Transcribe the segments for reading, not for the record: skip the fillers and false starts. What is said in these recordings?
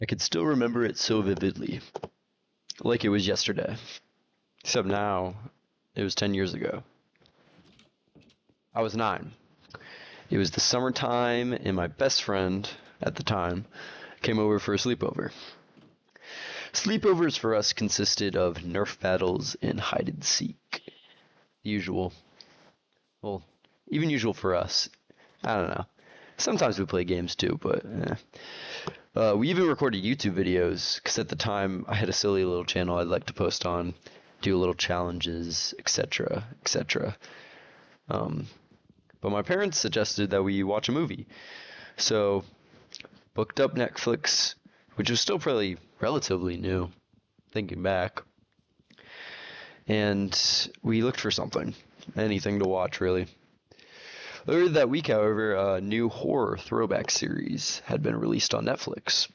I could still remember it so vividly, like it was yesterday. Except now, it was 10 years ago. I was 9. It was the summertime, and my best friend, at the time, came over for a sleepover. Sleepovers for us consisted of Nerf battles and hide and seek. Usual. Well, even usual for us. I don't know. Sometimes we play games too, but we even recorded YouTube videos, because at the time I had a silly little channel I'd like to post on, do little challenges, etc., etc. But my parents suggested that we watch a movie. So, booked up Netflix, which was still probably relatively new, thinking back. And we looked for something. Anything to watch, really. Later that week, however, a new horror throwback series had been released on Netflix.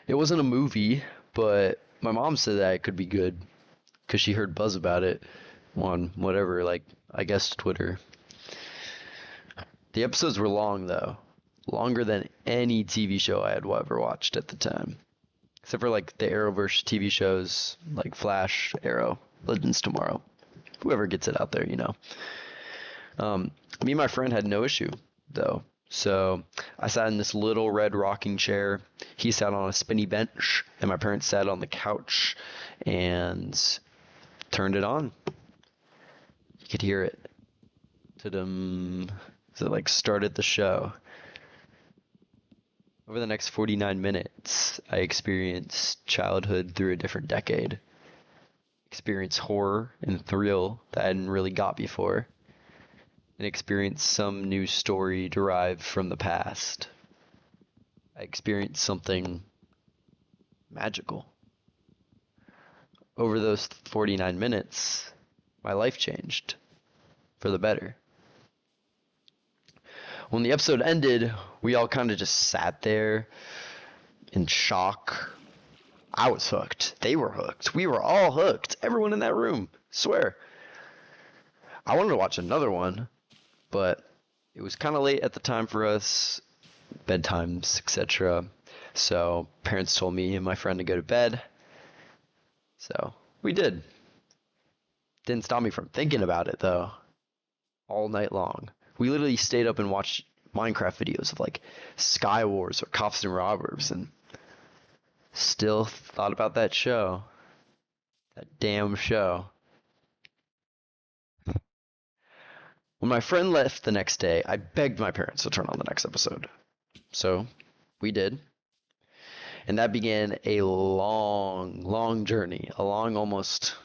It wasn't a movie, but my mom said that it could be good because she heard buzz about it on whatever, like, I guess Twitter. The episodes were long, though. Longer than any TV show I had ever watched at the time. Except for, like, the Arrowverse TV shows, like Flash, Arrow, Legends Tomorrow. Whoever gets it out there, you know. Me and my friend had no issue, though. So I sat in this little red rocking chair. He sat on a spinny bench, and my parents sat on the couch and turned it on. You could hear it. Ta-dum. So it, like, started the show. Over the next 49 minutes, I experienced childhood through a different decade. Experienced horror and thrill that I hadn't really got before. And experienced some new story derived from the past. I experienced something magical. Over those 49 minutes, my life changed for the better. When the episode ended, we all kind of just sat there in shock. I was hooked. They were hooked. We were all hooked. Everyone in that room. Swear. I wanted to watch another one, but it was kind of late at the time for us. Bedtimes, etc. So parents told me and my friend to go to bed. So we did. Didn't stop me from thinking about it, though. All night long. We literally stayed up and watched Minecraft videos of, like, Sky Wars or Cops and Robbers, and still thought about that show. That damn show. When my friend left the next day, I begged my parents to turn on the next episode. So, we did. And that began a long, long journey. A long, almost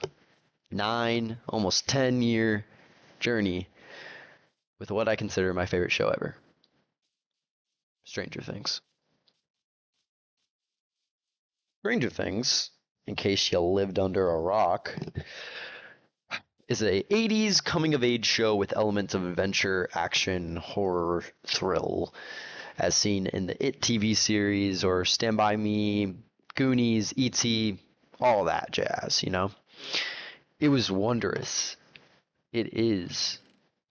10-year journey with what I consider my favorite show ever. Stranger Things. Stranger Things, in case you lived under a rock, is a 80s coming-of-age show with elements of adventure, action, horror, thrill, as seen in the It TV series or Stand By Me, Goonies, E.T., all that jazz, you know? It was wondrous. It is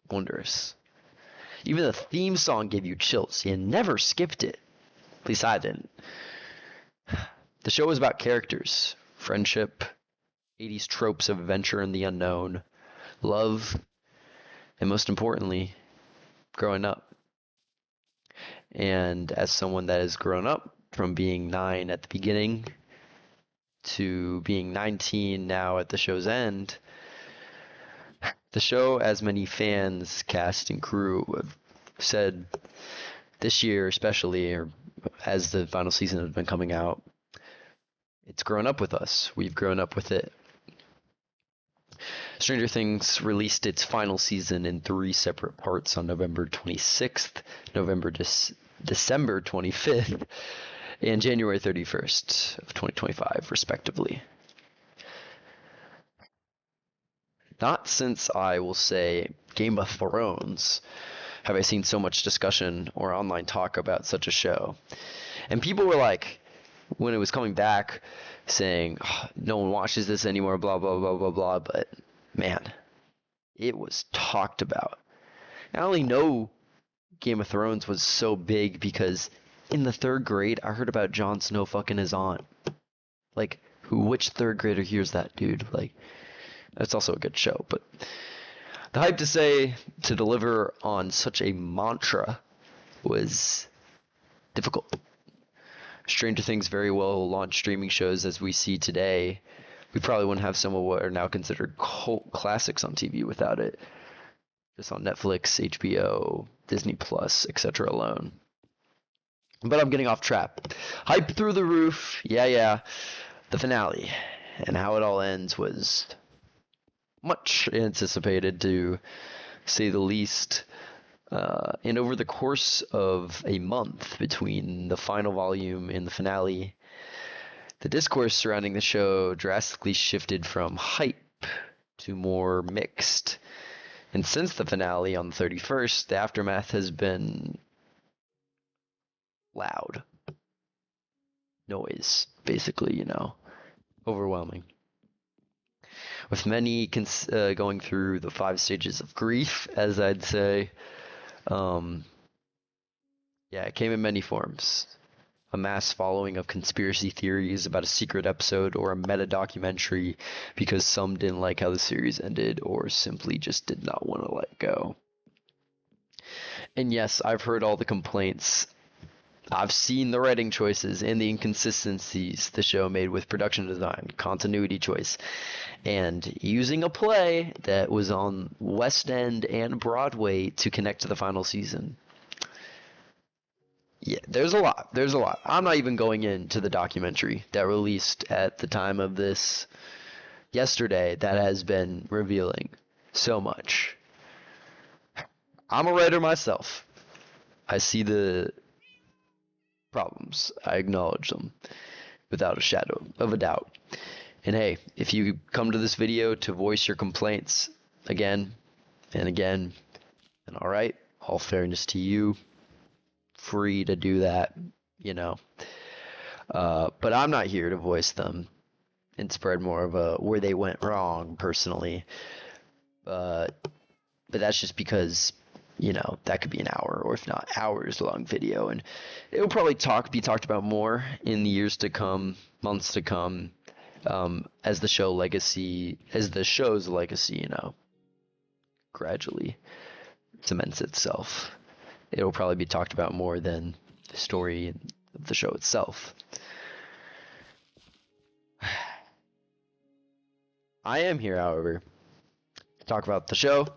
wondrous. Even the theme song gave you chills. You never skipped it. At least I didn't. The show was about characters, friendship, 80s tropes of adventure and the unknown, love, and most importantly, growing up. And as someone that has grown up from being 9 at the beginning to being 19 now at the show's end, the show, as many fans, cast, and crew have said this year especially, or as the final season has been coming out, it's grown up with us. We've grown up with it. Stranger Things released its final season in 3 separate parts on November 26th, December 25th, and January 31st of 2025, respectively. Not since, I will say, Game of Thrones have I seen so much discussion or online talk about such a show. And people were like, when it was coming back, saying, oh, no one watches this anymore, blah, blah, blah, blah, blah. But, man, it was talked about. I only know Game of Thrones was so big because in the third grade, I heard about Jon Snow fucking his aunt. Like, which third grader hears that, dude? Like, that's also a good show, but the hype to deliver on such a mantra was difficult. Stranger Things very well launched streaming shows as we see today. We probably wouldn't have some of what are now considered cult classics on TV without it. Just on Netflix, HBO, Disney Plus, etc. alone. But I'm getting off track. Hype through the roof. Yeah. The finale and how it all ends was much anticipated, to say the least. And over the course of a month between the final volume and the finale, the discourse surrounding the show drastically shifted from hype to more mixed. And since the finale on the 31st, the aftermath has been loud. Noise, basically, overwhelming. With many going through the 5 stages of grief, as I'd say. It came in many forms. A mass following of conspiracy theories about a secret episode or a meta documentary because some didn't like how the series ended or simply just did not want to let go. And yes, I've heard all the complaints. I've seen the writing choices and the inconsistencies the show made with production design, continuity choice, and using a play that was on West End and Broadway to connect to the final season. Yeah, there's a lot. I'm not even going into the documentary that released at the time of this yesterday that has been revealing so much. I'm a writer myself. I see the problems. I acknowledge them without a shadow of a doubt. And hey, if you come to this video to voice your complaints again and again, then alright, all fairness to you, free to do that, but I'm not here to voice them and spread more of a where they went wrong personally. But that's just because that could be an hour or if not hours long video, and it will probably be talked about more in the years to come, months to come, as the show's legacy, gradually cements itself. It will probably be talked about more than the story of the show itself. I am here, however, to talk about the show,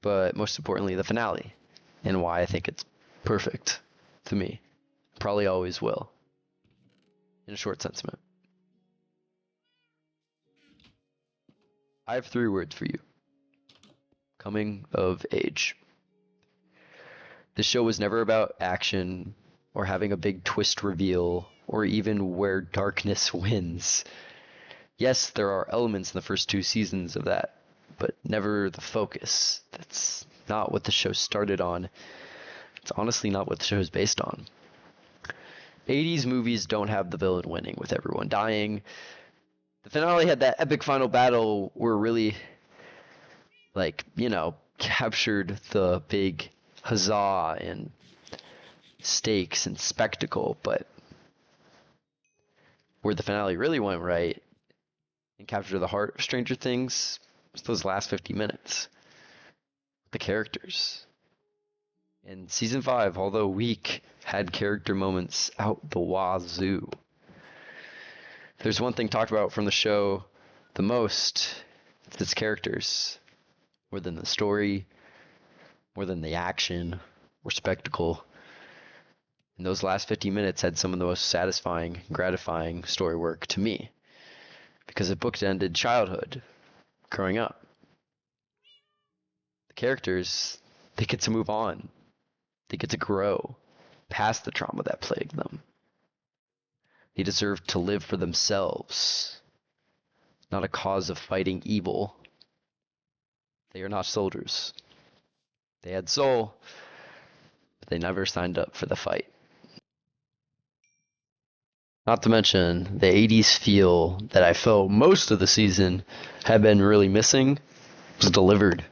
but most importantly, the finale, and why I think it's perfect to me. Probably always will. In a short sentiment. I have 3 words for you. Coming of age. The show was never about action or having a big twist reveal or even where darkness wins. Yes, there are elements in the first 2 seasons of that, but never the focus. That's not what the show started on. It's honestly not what the show is based on. 80s movies don't have the villain winning with everyone dying. The finale had that epic final battle where really, captured the big huzzah and stakes and spectacle, but where the finale really went right and captured the heart of Stranger Things was those last 50 minutes. The characters. And season 5, although weak, had character moments out the wazoo. If there's one thing talked about from the show the most, it's its characters. More than the story, more than the action or spectacle. And those last 50 minutes had some of the most satisfying, gratifying story work to me. Because it bookended childhood, growing up. The characters, they get to move on. They get to grow past the trauma that plagued them. They deserve to live for themselves, not a cause of fighting evil. They are not soldiers. They had soul, but they never signed up for the fight. Not to mention, the 80s feel that I felt most of the season had been really missing was delivered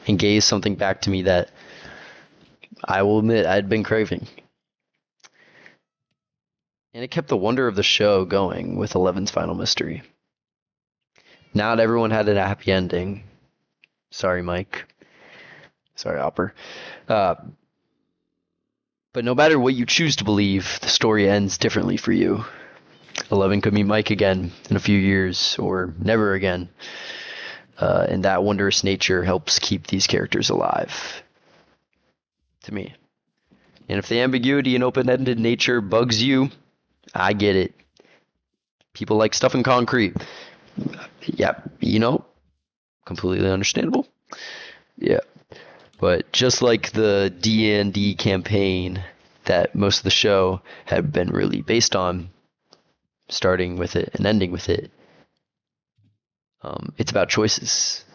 and gave something back to me that I will admit I'd been craving. And it kept the wonder of the show going with Eleven's final mystery. Not everyone had a happy ending. Sorry, Mike. Sorry, Hopper. Uh, but no matter what you choose to believe, the story ends differently for you. 11 could meet Mike again in a few years, or never again. And that wondrous nature helps keep these characters alive. To me. And if the ambiguity and open-ended nature bugs you, I get it. People like stuff in concrete. Yeah, completely understandable. Yeah. But just like the D&D campaign that most of the show had been really based on, starting with it and ending with it, it's about choices.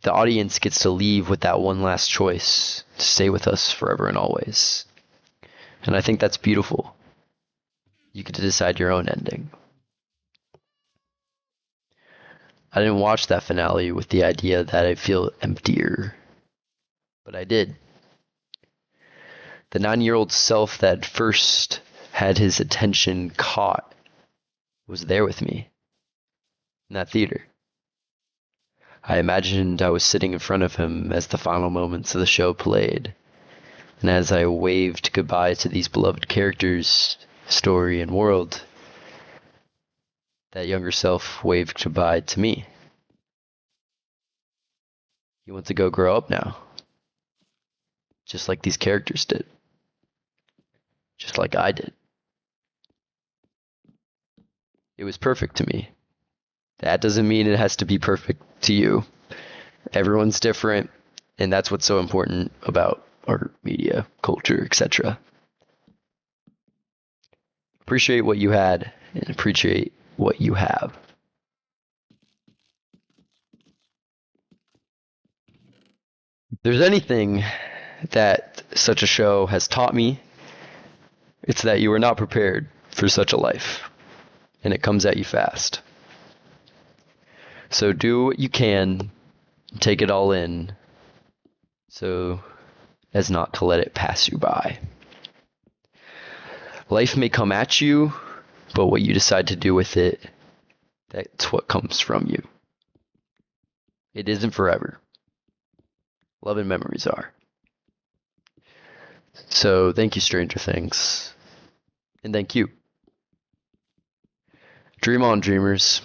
The audience gets to leave with that one last choice to stay with us forever and always. And I think that's beautiful. You get to decide your own ending. I didn't watch that finale with the idea that I'd feel emptier, but I did. The 9-year-old self that first had his attention caught was there with me in that theater. I imagined I was sitting in front of him as the final moments of the show played, and as I waved goodbye to these beloved characters, story, and world, that younger self waved goodbye to me. He wants to go grow up now, just like these characters did, just like I did. It was perfect to me. That doesn't mean it has to be perfect to you. Everyone's different, and that's what's so important about art, media, culture, etc. Appreciate what you had, and appreciate what you have. If there's anything that such a show has taught me, it's that you are not prepared for such a life, and it comes at you fast. So do what you can, take it all in, so as not to let it pass you by. Life may come at you, but what you decide to do with it, that's what comes from you. It isn't forever. Love and memories are. So thank you, Stranger Things. And thank you. Dream on, dreamers.